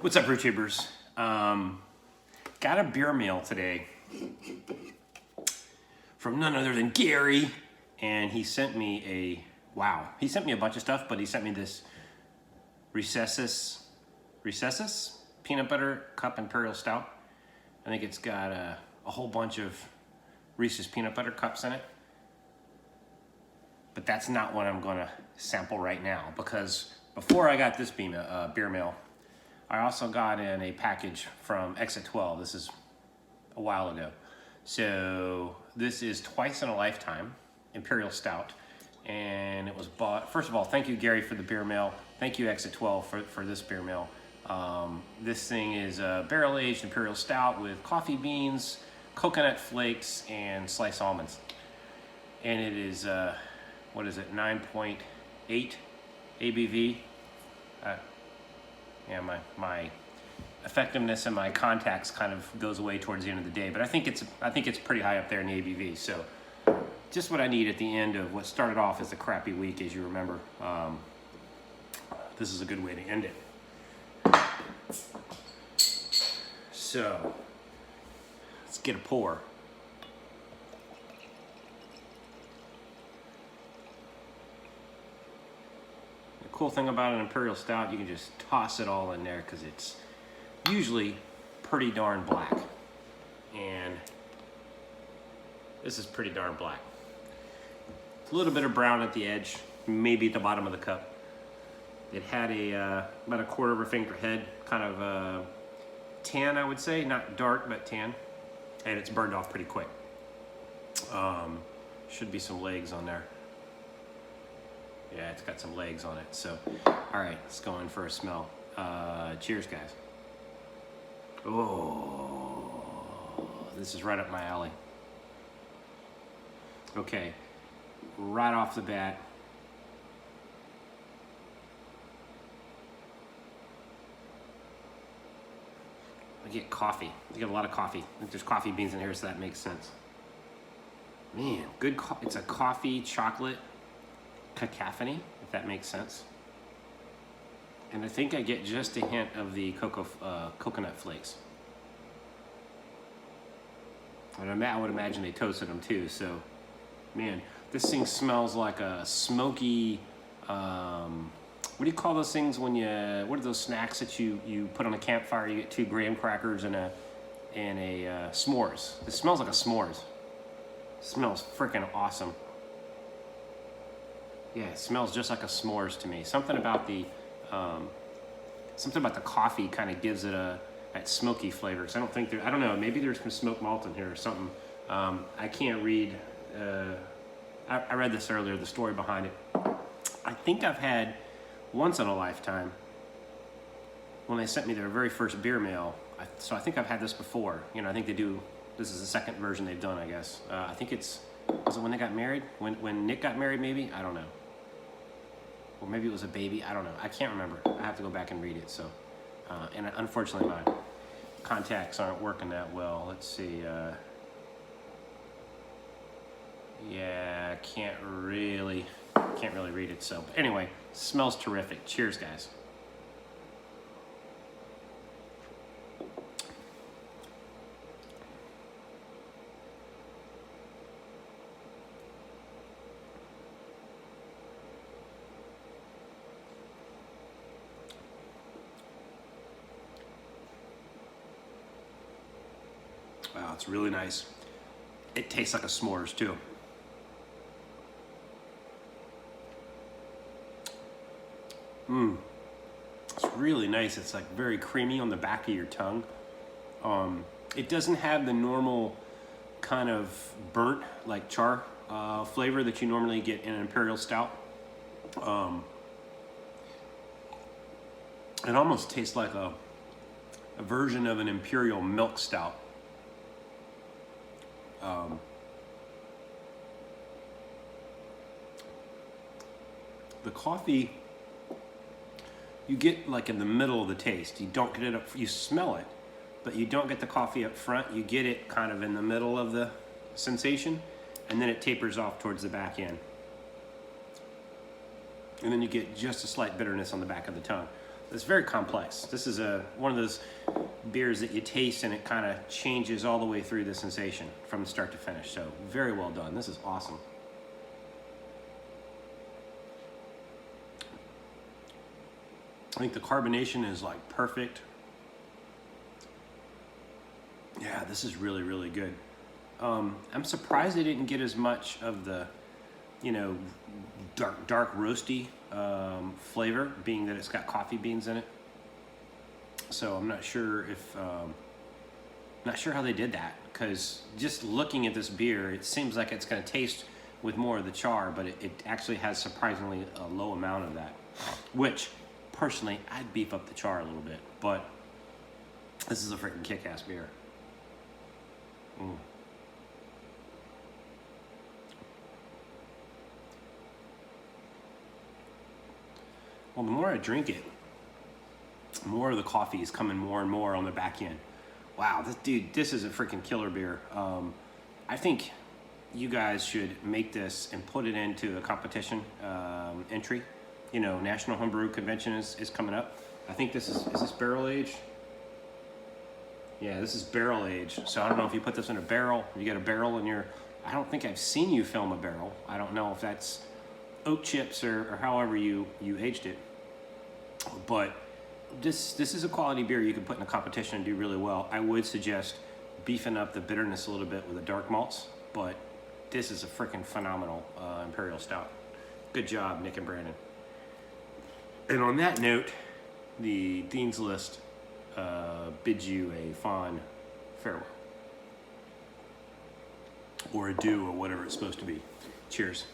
What's up, YouTubers? Got a beer mail today from none other than Gary, and he sent me he sent me a bunch of stuff, but he sent me this Recessus peanut butter cup Imperial Stout. I think it's got a whole bunch of Reese's peanut butter cups in it, but that's not what I'm gonna sample right now, because before I got this beer mail, I also got in a package from Exit 12. This is a while ago. So this is Twice in a Lifetime Imperial Stout. And it was bought, first of all, thank you, Gary, for the beer mail. Thank you, Exit 12, for this beer mail. This thing is a barrel-aged Imperial Stout with coffee beans, coconut flakes, and sliced almonds. And it is, 9.8 ABV. Yeah, my effectiveness and my contacts kind of goes away towards the end of the day, but I think it's pretty high up there in the ABV. So just what I need at the end of what started off as a crappy week, as you remember. This is a good way to end it. So let's get a pour. Cool thing about an Imperial Stout, you can just toss it all in there because it's usually pretty darn black. And this is pretty darn black. A little bit of brown at the edge, maybe at the bottom of the cup. It had about a quarter of a finger head, kind of tan, I would say. Not dark, but tan. And it's burned off pretty quick. Should be some legs on there. Yeah, it's got some legs on it. So, all right, let's go in for a smell. Cheers, guys. Oh, this is right up my alley. Okay, right off the bat, I get coffee. I get a lot of coffee. I think there's coffee beans in here, so that makes sense. Man, good. It's a coffee chocolate cacophony, if that makes sense. And I think I get just a hint of the coconut flakes. And I would imagine they toasted them too. So, man, this thing smells like a smoky. What do you call those things when you? What are those snacks that you put on a campfire? You get 2 graham crackers and a s'mores. It smells like a s'mores. It smells freaking awesome. Yeah, it smells just like a s'mores to me. Something about the coffee kind of gives it that smoky flavor. Cause I don't know, maybe there's some smoked malt in here or something. I can't read. I read this earlier, the story behind it. I think I've had once in a lifetime when they sent me their very first beer mail. So I think I've had this before. You know, I think they do. This is the second version they've done, I guess. I think was it when they got married? When Nick got married, maybe? I don't know. Or maybe it was a baby. I don't know. I can't remember. I have to go back and read it. So, and unfortunately, my contacts aren't working that well. Let's see. Yeah, can't really read it. So, but anyway, smells terrific. Cheers, guys. Wow, it's really nice. It tastes like a s'mores too. It's really nice. It's like very creamy on the back of your tongue. It doesn't have the normal kind of burnt, like char flavor that you normally get in an Imperial Stout. It almost tastes like a version of an Imperial Milk Stout. The coffee you get like in the middle of the taste. You don't get it up, you smell it, but you don't get the coffee up front. You get it kind of in the middle of the sensation, and then it tapers off towards the back end. And then you get just a slight bitterness on the back of the tongue. It's very complex. This is one of those beers that you taste and it kind of changes all the way through the sensation from start to finish. So very well done. This is awesome. I think the carbonation is like perfect. Yeah, this is really, really good. I'm surprised they didn't get as much of the, you know, dark roasty flavor, being that it's got coffee beans in it. So I'm not sure if, not sure how they did that, because just looking at this beer, it seems like it's going to taste with more of the char, but it actually has surprisingly a low amount of that, which personally I'd beef up the char a little bit, but this is a freaking kick-ass beer. Well, the more I drink it, the more of the coffee is coming more and more on the back end. Wow, this is a freaking killer beer. I think you guys should make this and put it into a competition entry. You know, National Homebrew Convention is coming up. I think is this barrel aged? Yeah, this is barrel aged. So I don't know if you put this in a barrel, you get a barrel in your, I don't think I've seen you film a barrel. I don't know if that's oak chips or however you aged it. But this is a quality beer you can put in a competition and do really well. I would suggest beefing up the bitterness a little bit with the dark malts, but this is a freaking phenomenal Imperial Stout. Good job, Nick and Brandon. And on that note, the Dean's List bids you a fond farewell. Or adieu, or whatever it's supposed to be. Cheers.